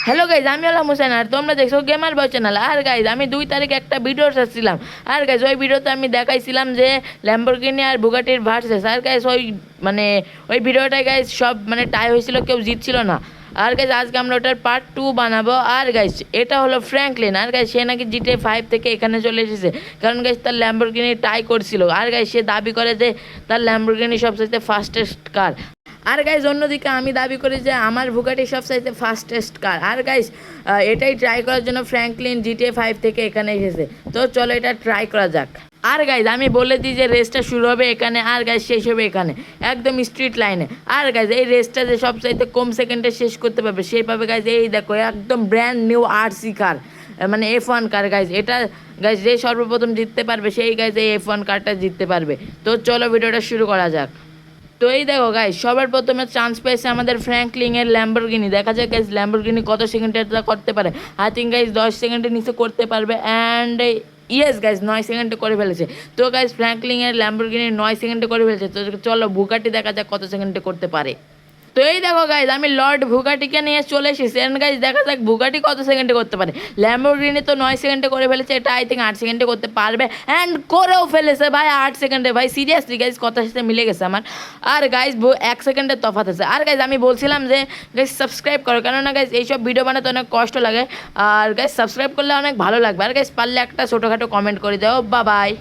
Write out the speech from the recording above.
Hello guys, আমি হলাম হোসেন আর তোমরা দেখছো গেমার বয় চ্যানেল। আর গাইজ আমি 2 তারিখে একটা ভিডিও ছাড়ছিলাম। আর গাইজ ওই ভিডিওতে আমি দেখাইছিলাম যে ল্যাম্বরগিনি আর বুগাটির ভার্সেস। আর গাইজ ওই ভিডিওটায় গাইজ সব টাই হয়েছিল, কেউ জিতছিল না। আর গাইজ আজকে আমরা ওটার পার্ট 2 বানাবো। আর গাইজ এটা হলো ফ্র্যাঙ্কলিন। আর গাইজ সে নাকি GTA 5 থেকে এখানে চলে এসেছে, কারণ গাইজ তার ল্যাম্বরগিনি টাই করছিল। আর গাইজ সে দাবি করে যে তার ল্যাম্বরগিনি সবচেয়ে ফাস্টেস্ট কার। আর গাইজ অন্যদিকে আমি দাবি করি যে আমার বুগাটি সবচাইতে ফাস্টেস্ট কার। আর গাইজ এটাই ট্রাই করার জন্য ফ্র্যাঙ্কলিন GTA 5 থেকে এখানে এসেছে। তো চলো এটা ট্রাই করা যাক। আর গাইজ আমি বলে দিই যে রেসটা শুরু হবে এখানে, আর গাইজ শেষ হবে এখানে, একদম স্ট্রিট লাইনে। আর গাইজ এই রেসটা যে সবচাইতে কম সেকেন্ডে শেষ করতে পারবে সেই পাবে গাইজ এই দেখো একদম ব্র্যান্ড নিউ RC কার, F1 কার। গাইজ এটা গাইজ যে সর্বপ্রথম জিততে পারবে সেই গাইজ এই F1 কারটা জিততে পারবে। তো চলো ভিডিওটা শুরু করা যাক। তো এই দেখো গাইজ সবার প্রথমে চান্স পেয়েছে আমাদের ফ্র্যাঙ্কলিনের ল্যাম্বরগিনি। দেখা যাক গাইজ ল্যাম্বরগিনি কত সেকেন্ডে এটা করতে পারে। আই থিঙ্ক গাইজ 10 সেকেন্ডের নিচে করতে পারবে। অ্যান্ড ইয়েস গাইজ 9 সেকেন্ডে করে ফেলেছে। তো গাইজ ফ্র্যাঙ্কলিনের ল্যাম্বরগিনি 9 সেকেন্ডে করে ফেলেছে। তো চলো বুগাটি দেখা যাক কত সেকেন্ডে করতে পারে। তো এই দেখো গাইজ আমি লর্ড বুগাটিকে নিয়ে চলে এসেছি। এন্ড গাইজ দেখা যাক বুগাটি কত সেকেন্ডে করতে পারে। ল্যাম্বরগিনি তো 9 সেকেন্ডে করে ফেলেছে, এটা আই থিঙ্ক 8 সেকেন্ডে করতে পারবে। অ্যান্ড করেও ফেলেছে ভাই 8 সেকেন্ডে। ভাই সিরিয়াসলি গাইজ কথার সাথে মিলে গেছে আমার। আর গাইজ 1 সেকেন্ডের তফাৎ আছে। আর গাইজ আমি বলছিলাম যে গাইজ সাবস্ক্রাইব করো, কেননা গাইজ এইসব ভিডিও বানাতে অনেক কষ্ট লাগে। আর গাইজ সাবস্ক্রাইব করলে অনেক ভালো লাগবে। আর গাইজ পারলে একটা ছোটোখাটো কমেন্ট করে দাও। বাই।